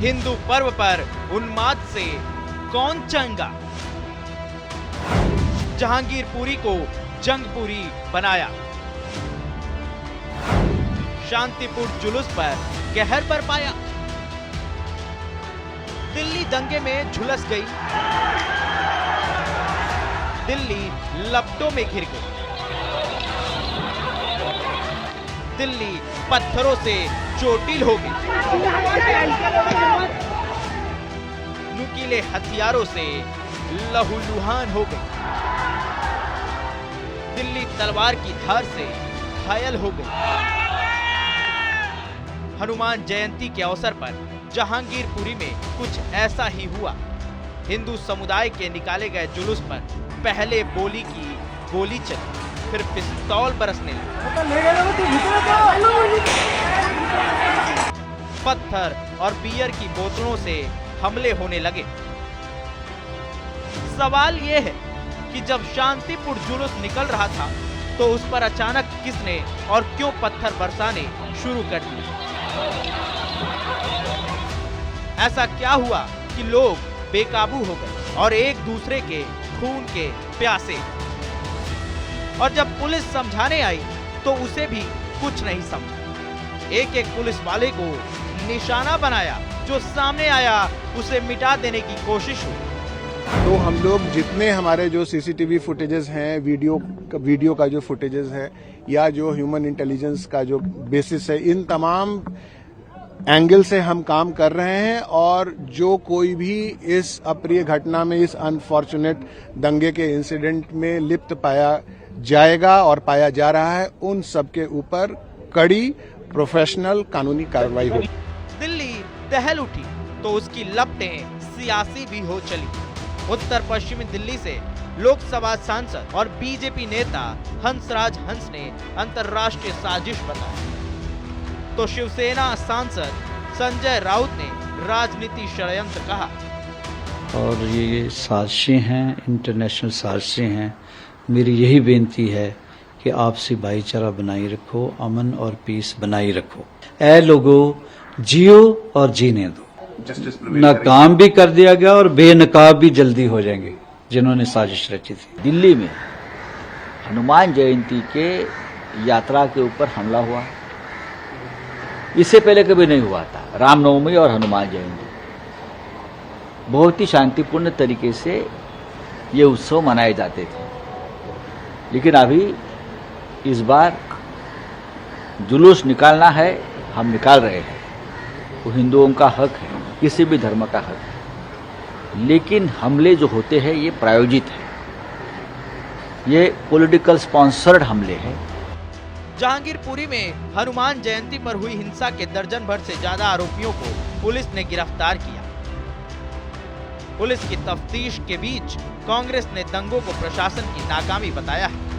हिंदू पर्व पर उन्माद से कौन चंगा? जहांगीरपुरी को जंगपुरी बनाया। शांतिपूर्ण जुलूस पर कहर बरपाया। दिल्ली दंगे में झुलस गई। दिल्ली लपटों में घिर गई। दिल्ली पत्थरों से चोटिल हो गई। नुकीले हथियारों से लहूलुहान हो गई। दिल्ली तलवार की धार से घायल हो गई। हनुमान जयंती के अवसर पर जहांगीरपुरी में कुछ ऐसा ही हुआ। हिंदू समुदाय के निकाले गए जुलूस पर पहले बोली की गोली चली, फिर पिस्तौल बरसने लगी। पत्थर और बियर की बोतलों से हमले होने लगे। सवाल यह है कि जब शांतिपूर्ण जुलूस निकल रहा था तो उस पर अचानक किसने और क्यों पत्थर बरसाने शुरू कर दिए? ऐसा क्या हुआ कि लोग बेकाबू हो गए और एक दूसरे के खून के प्यासे? और जब पुलिस समझाने आई तो उसे भी कुछ नहीं समझा। एक एक पुलिस वाले को निशाना बनाया। जो सामने आया उसे मिटा देने की कोशिश हुई। तो हम लोग जितने हमारे जो सीसीटीवी फुटेजेस हैं, वीडियो का जो फुटेजेस है या जो ह्यूमन इंटेलिजेंस का जो बेसिस है, इन तमाम एंगल से हम काम कर रहे हैं और जो कोई भी इस अप्रिय घटना में, इस अनफॉर्चुनेट दंगे के इंसिडेंट में लिप्त पाया जाएगा और पाया जा रहा है, उन सब के ऊपर कड़ी प्रोफेशनल कानूनी कार्रवाई होगी। दिल्ली दहल उठी तो उसकी लपटें सियासी भी हो चली। उत्तर पश्चिमी दिल्ली से लोकसभा सांसद और बीजेपी नेता हंसराज हंस ने अंतर्राष्ट्रीय साजिश बताया तो शिवसेना सांसद संजय राउत ने राजनीति षड्यंत्र कहा। और ये साजिशें हैं, इंटरनेशनल साजिशें हैं। मेरी यही बेनती है कि आपसी भाईचारा बनाए रखो, अमन और पीस बनाए रखो। ऐ लोगों, जियो और जीने दो। नाकाम भी कर दिया गया और बेनकाब भी जल्दी हो जाएंगे जिन्होंने साजिश रची थी। दिल्ली में हनुमान जयंती के यात्रा के ऊपर हमला हुआ। इससे पहले कभी नहीं हुआ था। रामनवमी और हनुमान जयंती बहुत ही शांतिपूर्ण तरीके से ये उत्सव मनाए जाते थे, लेकिन अभी इस बार जुलूस निकालना है, हम निकाल रहे हैं। वो हिंदुओं का हक है, किसी भी धर्म का हक है, लेकिन हमले जो होते हैं ये प्रायोजित है, ये पॉलिटिकल स्पॉन्सर्ड हमले हैं। जहांगीरपुरी में हनुमान जयंती पर हुई हिंसा के दर्जन भर से ज्यादा आरोपियों को पुलिस ने गिरफ्तार किया। पुलिस की तफ्तीश के बीच कांग्रेस ने दंगों को प्रशासन की नाकामी बताया है।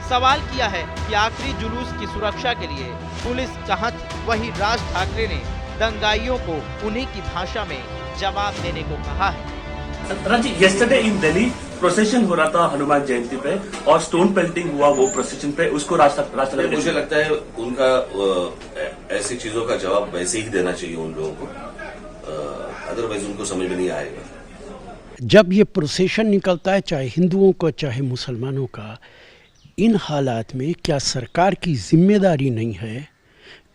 सवाल किया है कि आखिरी जुलूस की सुरक्षा के लिए पुलिस कहां थी? वहीं राज ठाकरे ने दंगाइयों को उन्हीं की भाषा में जवाब देने को कहा है। yesterday in Delhi प्रोसेशन हो रहा था हनुमान जयंती पे और स्टोन पेल्टिंग हुआ वो प्रोसेशन पे, उसको राष्ट्रपति मुझे लगता है उनका ऐसी चीजों का जवाब वैसे ही देना चाहिए उन लोगों को, अदरवाइज उनको समझ में नहीं आएगा। जब ये प्रोसेशन निकलता है, चाहे हिंदुओं का चाहे मुसलमानों का, इन हालात में क्या सरकार की जिम्मेदारी नहीं है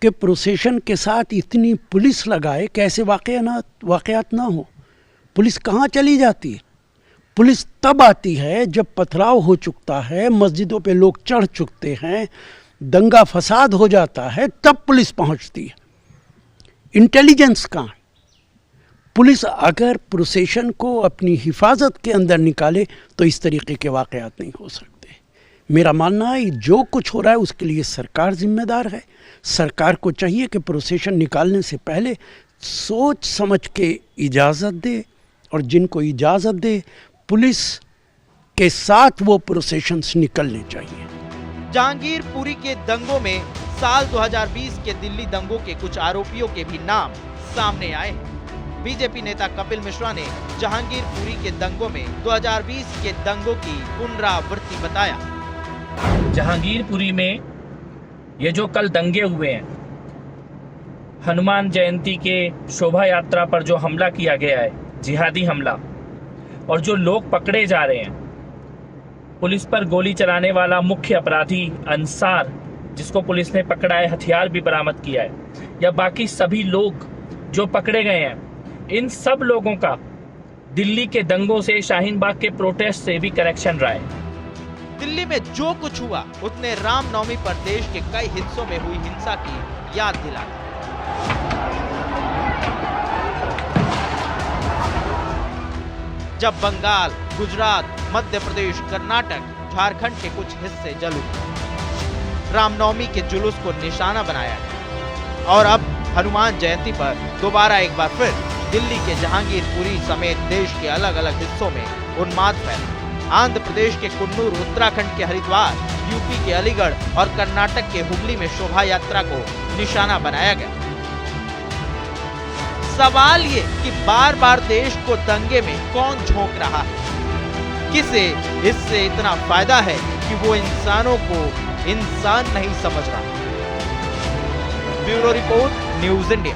कि प्रोसेशन के साथ इतनी पुलिस लगाए कि ऐसे वाकयात ना हो? पुलिस कहाँ चली जाती है? पुलिस तब आती है जब पथराव हो चुकता है, मस्जिदों पे लोग चढ़ चुकते हैं, दंगा फसाद हो जाता है, तब पुलिस पहुंचती है। इंटेलिजेंस कहाँ है? पुलिस अगर प्रोसेशन को अपनी हिफाजत के अंदर निकाले तो इस तरीके के वाकयात नहीं हो सकते। मेरा मानना है जो कुछ हो रहा है उसके लिए सरकार जिम्मेदार है। सरकार को चाहिए कि प्रोसेशन निकालने से पहले सोच समझ के इजाज़त दे, और जिनको इजाज़त दे पुलिस के साथ वो प्रोसेशंस निकलने चाहिए। जहांगीरपुरी के दंगों में साल 2020 के दिल्ली दंगों के कुछ आरोपियों के भी नाम सामने आए हैं। बीजेपी नेता कपिल मिश्रा ने जहांगीरपुरी के दंगों में 2020 के दंगों की पुनरावृत्ति बताया। जहांगीरपुरी में ये जो कल दंगे हुए हैं, हनुमान जयंती के शोभा यात्रा पर जो हमला किया गया है, जिहादी हमला, और जो लोग पकड़े जा रहे हैं, पुलिस पर गोली चलाने वाला मुख्य अपराधी अंसार जिसको पुलिस ने पकड़ा है, हथियार भी बरामद किया है, या बाकी सभी लोग जो पकड़े गए हैं, इन सब लोगों का दिल्ली के दंगों से, शाहीन बाग के प्रोटेस्ट से भी कनेक्शन रहा है। दिल्ली में जो कुछ हुआ उसने रामनवमी पर देश के कई हिस्सों में हुई हिंसा की याद दिला दी। जब बंगाल, गुजरात, मध्य प्रदेश, कर्नाटक, झारखंड के कुछ हिस्से जल उठे, रामनवमी के जुलूस को निशाना बनाया गया और अब हनुमान जयंती पर दोबारा एक बार फिर दिल्ली के जहांगीरपुरी समेत देश के अलग अलग हिस्सों में उन्माद फैला। आंध्र प्रदेश के कुन्नूर, उत्तराखंड के हरिद्वार, यूपी के अलीगढ़ और कर्नाटक के हुगली में शोभा यात्रा को निशाना बनाया गया। सवाल ये कि बार बार देश को दंगे में कौन झोंक रहा है? किसे इससे इतना फायदा है कि वो इंसानों को इंसान नहीं समझ रहा? Bureau report, news India.